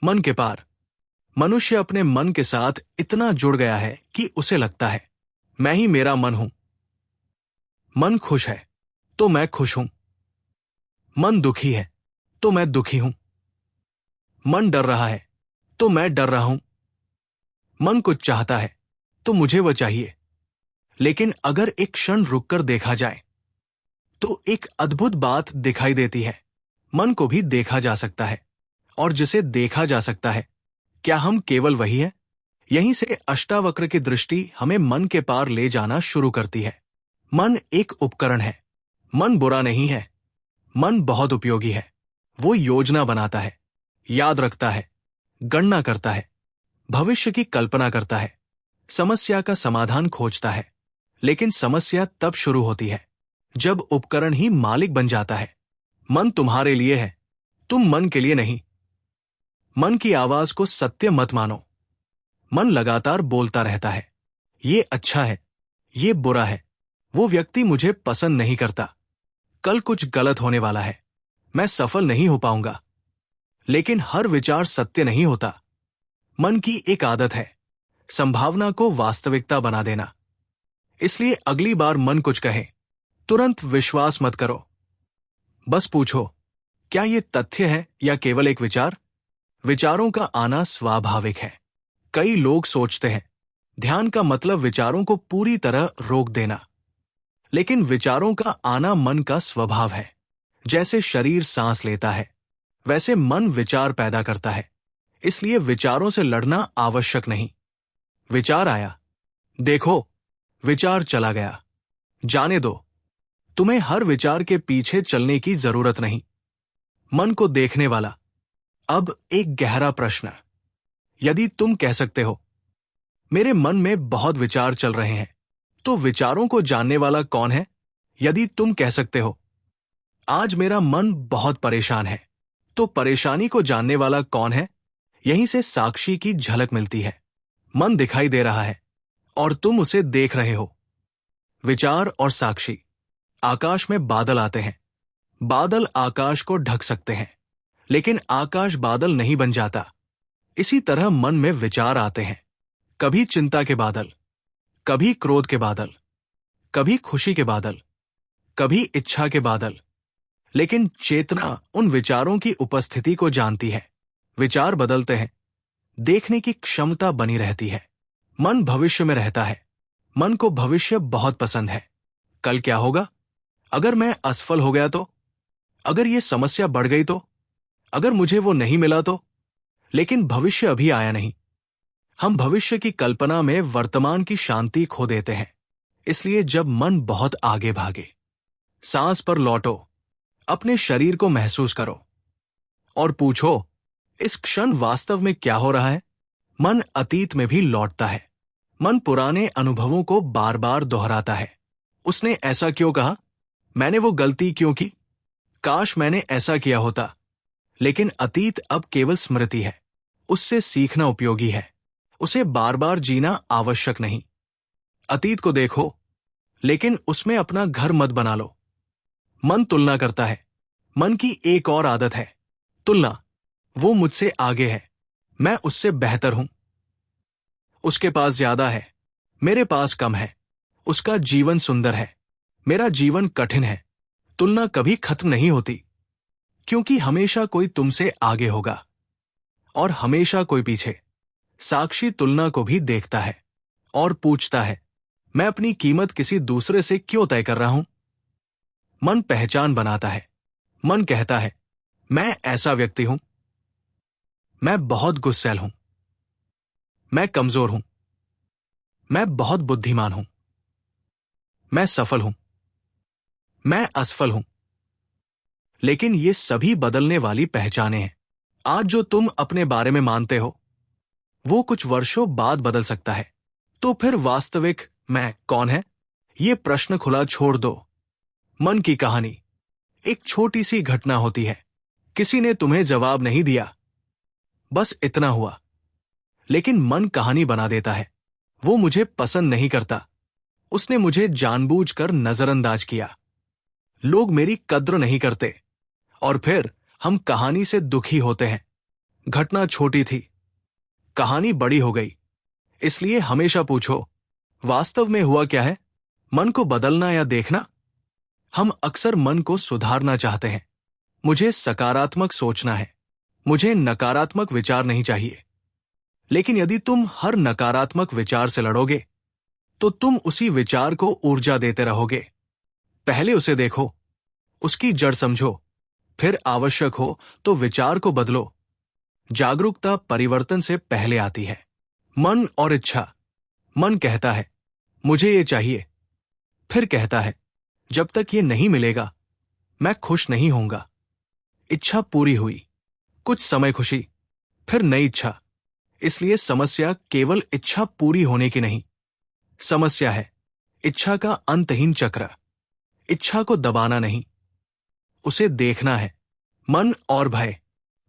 मन के पार। मनुष्य अपने मन के साथ इतना जुड़ गया है कि उसे लगता है मैं ही मेरा मन हूं। मन खुश है तो मैं खुश हूं। मन दुखी है तो मैं दुखी हूं। मन डर रहा है तो मैं डर रहा हूं। मन कुछ चाहता है तो मुझे वह चाहिए। लेकिन अगर एक क्षण रुककर देखा जाए तो एक अद्भुत बात दिखाई देती है। मन को भी देखा जा सकता है, और जिसे देखा जा सकता है, क्या हम केवल वही है? यहीं से अष्टावक्र की दृष्टि हमें मन के पार ले जाना शुरू करती है। मन एक उपकरण है। मन बुरा नहीं है। मन बहुत उपयोगी है। वो योजना बनाता है, याद रखता है, गणना करता है, भविष्य की कल्पना करता है, समस्या का समाधान खोजता है। लेकिन समस्या तब शुरू होती है जब उपकरण ही मालिक बन जाता है। मन तुम्हारे लिए है, तुम मन के लिए नहीं। मन की आवाज को सत्य मत मानो। मन लगातार बोलता रहता है, ये अच्छा है, ये बुरा है, वो व्यक्ति मुझे पसंद नहीं करता, कल कुछ गलत होने वाला है, मैं सफल नहीं हो पाऊंगा। लेकिन हर विचार सत्य नहीं होता। मन की एक आदत है संभावना को वास्तविकता बना देना। इसलिए अगली बार मन कुछ कहे, तुरंत विश्वास मत करो। बस पूछो, क्या ये तथ्य है या केवल एक विचार? विचारों का आना स्वाभाविक है। कई लोग सोचते हैं ध्यान का मतलब विचारों को पूरी तरह रोक देना। लेकिन विचारों का आना मन का स्वभाव है। जैसे शरीर सांस लेता है, वैसे मन विचार पैदा करता है। इसलिए विचारों से लड़ना आवश्यक नहीं। विचार आया, देखो, विचार चला गया, जाने दो। तुम्हें हर विचार के पीछे चलने की जरूरत नहीं। मन को देखने वाला। अब एक गहरा प्रश्न। यदि तुम कह सकते हो मेरे मन में बहुत विचार चल रहे हैं, तो विचारों को जानने वाला कौन है? यदि तुम कह सकते हो आज मेरा मन बहुत परेशान है, तो परेशानी को जानने वाला कौन है? यहीं से साक्षी की झलक मिलती है। मन दिखाई दे रहा है और तुम उसे देख रहे हो। विचार और साक्षी। आकाश में बादल आते हैं। बादल आकाश को ढक सकते हैं, लेकिन आकाश बादल नहीं बन जाता। इसी तरह मन में विचार आते हैं, कभी चिंता के बादल, कभी क्रोध के बादल, कभी खुशी के बादल, कभी इच्छा के बादल। लेकिन चेतना उन विचारों की उपस्थिति को जानती है। विचार बदलते हैं, देखने की क्षमता बनी रहती है। मन भविष्य में रहता है। मन को भविष्य बहुत पसंद है। कल क्या होगा? अगर मैं असफल हो गया तो? अगर ये समस्या बढ़ गई तो? अगर मुझे वो नहीं मिला तो? लेकिन भविष्य अभी आया नहीं। हम भविष्य की कल्पना में वर्तमान की शांति खो देते हैं। इसलिए जब मन बहुत आगे भागे, सांस पर लौटो, अपने शरीर को महसूस करो और पूछो, इस क्षण वास्तव में क्या हो रहा है? मन अतीत में भी लौटता है। मन पुराने अनुभवों को बार बार दोहराता है। उसने ऐसा क्यों कहा? मैंने वो गलती क्यों की? काश मैंने ऐसा किया होता। लेकिन अतीत अब केवल स्मृति है। उससे सीखना उपयोगी है। उसे बार बार जीना आवश्यक नहीं। अतीत को देखो, लेकिन उसमें अपना घर मत बना लो। मन तुलना करता है। मन की एक और आदत है तुलना। वो मुझसे आगे है, मैं उससे बेहतर हूं। उसके पास ज्यादा है, मेरे पास कम है। उसका जीवन सुंदर है, मेरा जीवन कठिन है। तुलना कभी खत्म नहीं होती, क्योंकि हमेशा कोई तुमसे आगे होगा और हमेशा कोई पीछे। साक्षी तुलना को भी देखता है और पूछता है, मैं अपनी कीमत किसी दूसरे से क्यों तय कर रहा हूं? मन पहचान बनाता है। मन कहता है, मैं ऐसा व्यक्ति हूं, मैं बहुत गुस्सैल हूं, मैं कमजोर हूं, मैं बहुत बुद्धिमान हूं, मैं सफल हूं, मैं असफल हूं। लेकिन ये सभी बदलने वाली पहचानें हैं। आज जो तुम अपने बारे में मानते हो, वो कुछ वर्षों बाद बदल सकता है। तो फिर वास्तविक मैं कौन है? ये प्रश्न खुला छोड़ दो। मन की कहानी। एक छोटी सी घटना होती है। किसी ने तुम्हें जवाब नहीं दिया, बस इतना हुआ। लेकिन मन कहानी बना देता है। वो मुझे पसंद नहीं करता, उसने मुझे जानबूझकर नजरअंदाज किया, लोग मेरी कद्र नहीं करते। और फिर हम कहानी से दुखी होते हैं। घटना छोटी थी, कहानी बड़ी हो गई। इसलिए हमेशा पूछो, वास्तव में हुआ क्या है? मन को बदलना या देखना? हम अक्सर मन को सुधारना चाहते हैं। मुझे सकारात्मक सोचना है, मुझे नकारात्मक विचार नहीं चाहिए। लेकिन यदि तुम हर नकारात्मक विचार से लड़ोगे तो तुम उसी विचार को ऊर्जा देते रहोगे। पहले उसे देखो, उसकी जड़ समझो, फिर आवश्यक हो तो विचार को बदलो। जागरूकता परिवर्तन से पहले आती है। मन और इच्छा। मन कहता है मुझे ये चाहिए, फिर कहता है जब तक ये नहीं मिलेगा मैं खुश नहीं होऊंगा। इच्छा पूरी हुई, कुछ समय खुशी, फिर नई इच्छा। इसलिए समस्या केवल इच्छा पूरी होने की नहीं, समस्या है इच्छा का अंतहीन चक्र। इच्छा को दबाना नहीं, उसे देखना है। मन और भय।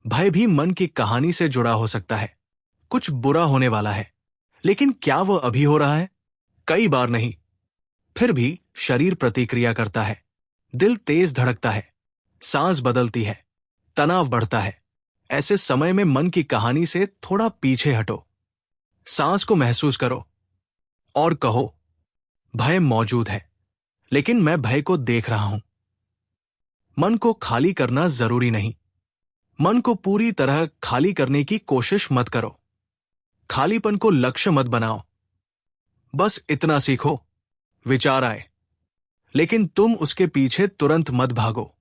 भय भी मन की कहानी से जुड़ा हो सकता है। कुछ बुरा होने वाला है, लेकिन क्या वह अभी हो रहा है? कई बार नहीं। फिर भी शरीर प्रतिक्रिया करता है। दिल तेज धड़कता है, सांस बदलती है, तनाव बढ़ता है। ऐसे समय में मन की कहानी से थोड़ा पीछे हटो, सांस को महसूस करो और कहो, भय मौजूद है, लेकिन मैं भय को देख रहा हूं। मन को खाली करना जरूरी नहीं। मन को पूरी तरह खाली करने की कोशिश मत करो। खालीपन को लक्ष्य मत बनाओ। बस इतना सीखो, विचार आए, लेकिन तुम उसके पीछे तुरंत मत भागो।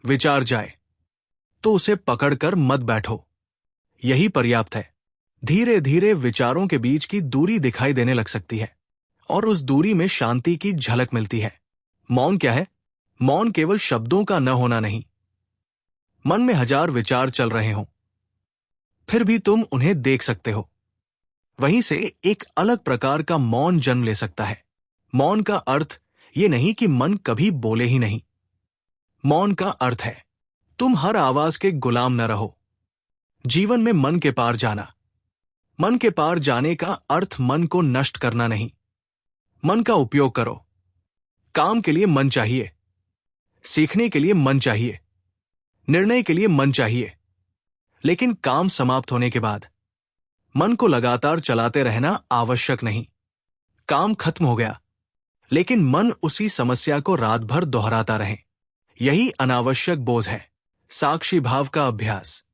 विचार जाए तो उसे पकड़कर मत बैठो। यही पर्याप्त है। धीरे धीरे विचारों के बीच की दूरी दिखाई देने लग सकती है और उस दूरी में शांति की झलक मिलती है। मौन क्या है? मौन केवल शब्दों का न होना नहीं। मन में हजार विचार चल रहे हों, फिर भी तुम उन्हें देख सकते हो। वहीं से एक अलग प्रकार का मौन जन्म ले सकता है। मौन का अर्थ ये नहीं कि मन कभी बोले ही नहीं। मौन का अर्थ है तुम हर आवाज के गुलाम न रहो। जीवन में मन के पार जाना। मन के पार जाने का अर्थ मन को नष्ट करना नहीं। मन का उपयोग करो। काम के लिए मन चाहिए, सीखने के लिए मन चाहिए, निर्णय के लिए मन चाहिए। लेकिन काम समाप्त होने के बाद मन को लगातार चलाते रहना आवश्यक नहीं। काम खत्म हो गया, लेकिन मन उसी समस्या को रात भर दोहराता रहे, यही अनावश्यक बोझ है। साक्षी भाव का अभ्यास।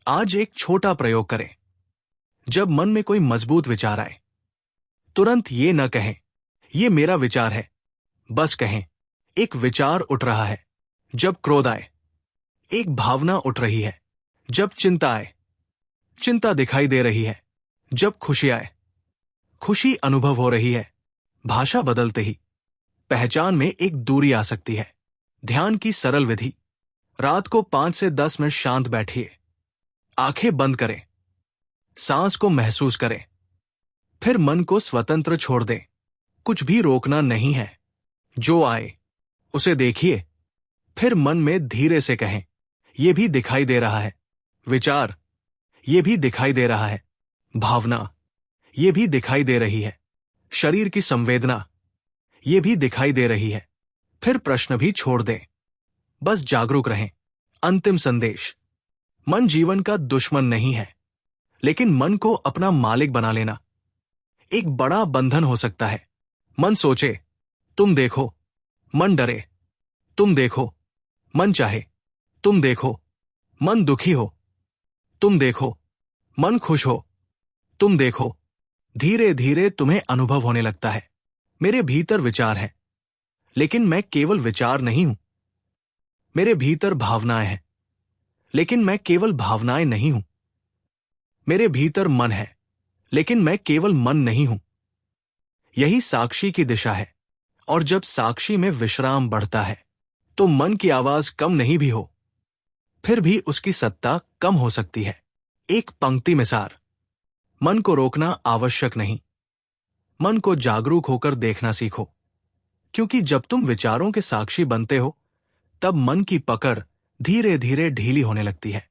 आज एक छोटा प्रयोग करें। जब मन में कोई मजबूत विचार आए, तुरंत ये न कहें ये मेरा विचार है, बस कहें एक विचार उठ रहा है। जब क्रोध आए, एक भावना उठ रही है। जब चिंता आए, चिंता दिखाई दे रही है। जब खुशी आए, खुशी अनुभव हो रही है। भाषा बदलते ही पहचान में एक दूरी आ सकती है। ध्यान की सरल विधि। रात को 5 से 10 मिनट शांत बैठिए। आंखें बंद करें, सांस को महसूस करें, फिर मन को स्वतंत्र छोड़ दें। कुछ भी रोकना नहीं है। जो आए उसे देखिए, फिर मन में धीरे से कहें यह भी दिखाई दे रहा है। विचार, यह भी दिखाई दे रहा है। भावना, यह भी दिखाई दे रही है। शरीर की संवेदना, यह भी दिखाई दे रही है। फिर प्रश्न भी छोड़ दें, बस जागरूक रहें। अंतिम संदेश। मन जीवन का दुश्मन नहीं है, लेकिन मन को अपना मालिक बना लेना एक बड़ा बंधन हो सकता है। मन सोचे, तुम देखो। मन डरे, तुम देखो। मन चाहे, तुम देखो। मन दुखी हो, तुम देखो। मन खुश हो, तुम देखो। धीरे धीरे तुम्हें अनुभव होने लगता है, मेरे भीतर विचार है, लेकिन मैं केवल विचार नहीं हूं। मेरे भीतर भावनाएं हैं, लेकिन मैं केवल भावनाएं नहीं हूं। मेरे भीतर मन है, लेकिन मैं केवल मन नहीं हूं। यही साक्षी की दिशा है। और जब साक्षी में विश्राम बढ़ता है, तो मन की आवाज कम नहीं भी हो, फिर भी उसकी सत्ता कम हो सकती है। एक पंक्ति में सार। मन को रोकना आवश्यक नहीं, मन को जागरूक होकर देखना सीखो। क्योंकि जब तुम विचारों के साक्षी बनते हो, तब मन की पकड़ धीरे धीरे ढीली होने लगती है।